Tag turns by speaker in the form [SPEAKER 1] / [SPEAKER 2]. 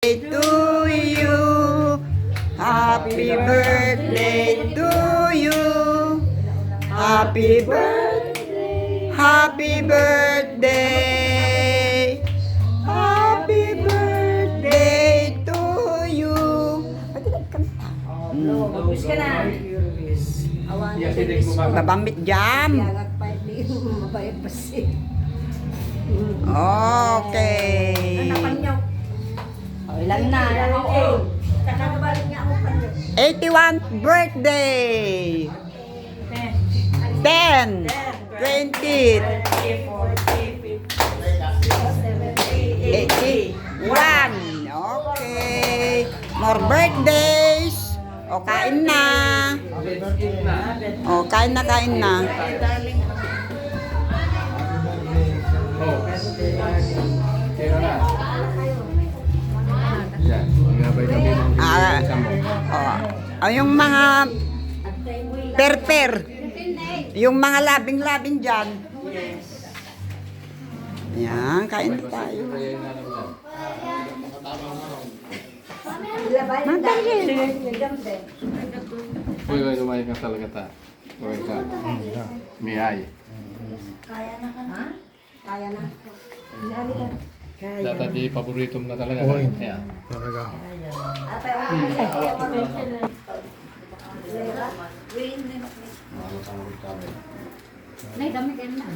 [SPEAKER 1] To you, happy birthday to you, happy birthday, happy birthday, happy birthday to you.
[SPEAKER 2] Tapos ka na.
[SPEAKER 1] Babambit jam. Okay.
[SPEAKER 2] Ilan na?
[SPEAKER 1] 81st birthday. 10, 20, 81. Okay. More birthdays. O, kain na. O, kain na, kain na. Yung mga per-per. Yung mga labing-labing dyan. Yan, kain na tayo.
[SPEAKER 3] Uy, lumayan ka talaga ta. Uy, ka. Miyay.
[SPEAKER 2] Kaya na ka na? Kaya na.
[SPEAKER 3] Data di paborito mo na talaga. Uy, talaga.
[SPEAKER 2] Nay, dami kayo na.